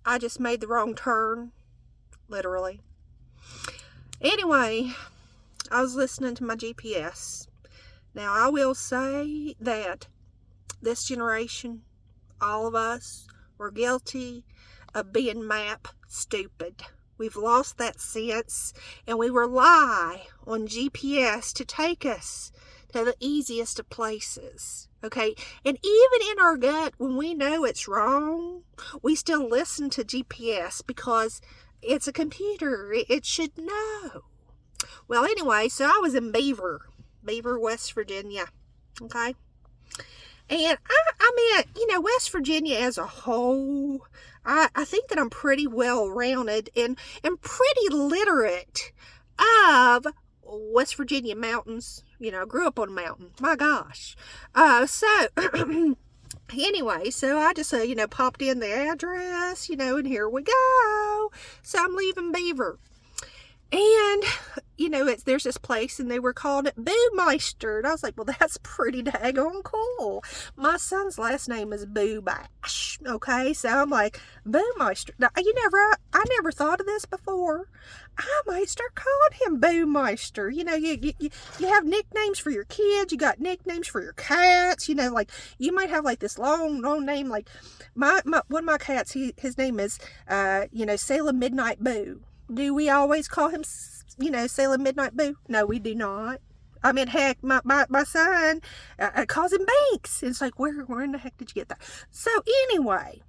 I just made the wrong turn, literally. Anyway, I was listening to my GPS. Now, I will say that this generation, all of us, we're guilty of being map stupid. We've lost that sense, and we rely on GPS to take us to the easiest of places. Okay? And even in our gut, when we know it's wrong, we still listen to GPS because it's a computer. It should know. Well, anyway, so I was in Beaver, West Virginia. Okay? And I mean, West Virginia as a whole, I think that I'm pretty well-rounded and pretty literate of West Virginia mountains. I grew up on a mountain. My gosh. Anyway, so I just, popped in the address, and here we go. So I'm leaving Beaver. And, there's this place, and they were calling it Boomeister. And I was like, well, that's pretty daggone cool. My son's last name is Boo Bash. Okay, so I'm like, Boomeister. Now, I never thought of this before. I might start calling him Boomeister. You have nicknames for your kids. You got nicknames for your cats. Like, you might have, like, this long name. Like, my one of my cats, his name is, Salem Midnight Boo. Do we always call him, Salem Midnight Boo? No, we do not. I mean, heck, my son calls him Banks. It's like, where in the heck did you get that? So anyway,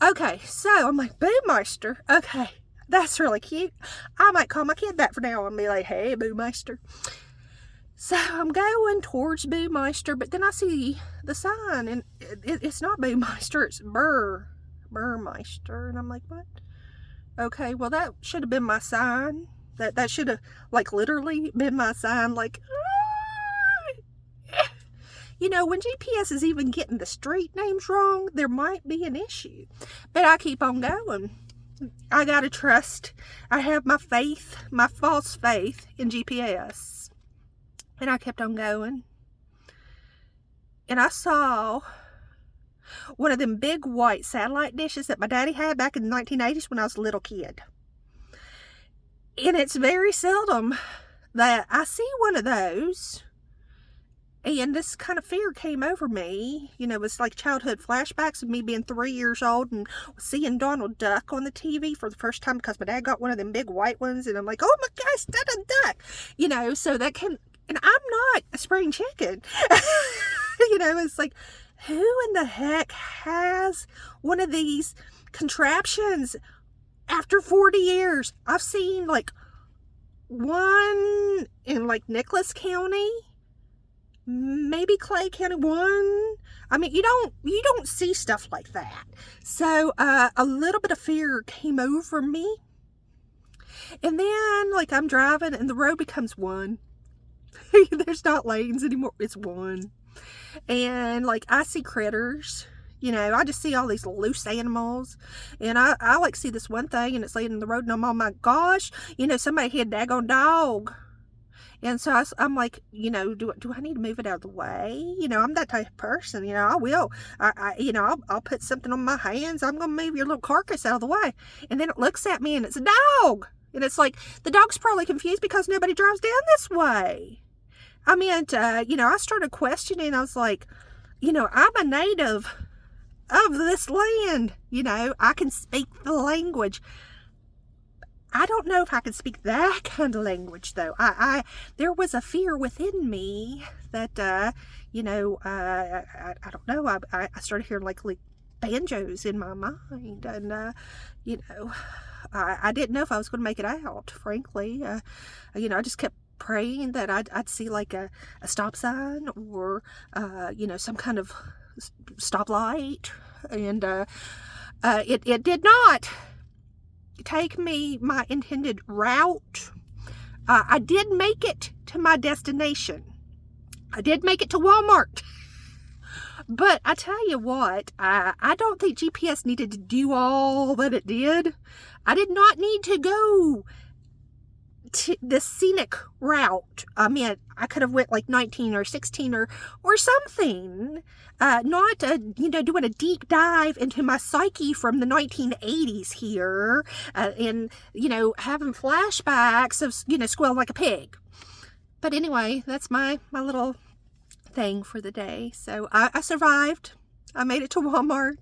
okay, so I'm like, Boomeister, okay, that's really cute. I might call my kid that for now and be like, hey, Boomeister. So I'm going towards Boomeister, but then I see the sign, and it's not Boomeister, it's Burmeister, and I'm like, what? Okay, well, that should have been my sign. That should have, like, literally been my sign. Like, when GPS is even getting the street names wrong, there might be an issue. But I keep on going. I gotta trust. I have my faith, my false faith in GPS. And I kept on going. And I saw one of them big white satellite dishes that my daddy had back in the 1980s when I was a little kid. And it's very seldom that I see one of those. And this kind of fear came over me. It was like childhood flashbacks of me being 3 years old and seeing Donald Duck on the TV for the first time because my dad got one of them big white ones. And I'm like, oh my gosh, that's a duck. So that came, and I'm not a spring chicken. It's like, who in the heck has one of these contraptions after 40 years? I've seen like one in like Nicholas County, maybe Clay County, one. I mean, you don't see stuff like that. So a little bit of fear came over me. And then like I'm driving and the road becomes one. There's not lanes anymore. It's one. And like I see critters, I just see all these loose animals, and I like see this one thing, and it's laying in the road, and I'm, oh my gosh, somebody hit a daggone dog. And so I'm like, do I need to move it out of the way? I'm that type of person. I will. I'll put something on my hands. I'm gonna move your little carcass out of the way. And then it looks at me, and it's a dog, and it's like the dog's probably confused because nobody drives down this way. I meant, I started questioning. I was like, I'm a native of this land. I can speak the language. I don't know if I can speak that kind of language, though. There was a fear within me that, I don't know. I started hearing like banjos in my mind, and, I didn't know if I was going to make it out, frankly. I just kept praying that I'd see like a stop sign or some kind of stoplight, and it did not take me my intended route. I did make it to my destination. I did make it to Walmart. But I tell you what, I don't think GPS needed to do all that it did. I did not need to go the scenic route. I mean, I could have went like 19 or 16 or something. Not, doing a deep dive into my psyche from the 1980s here, and, having flashbacks of, squealing like a pig. But anyway, that's my little thing for the day. So I survived. I made it to Walmart.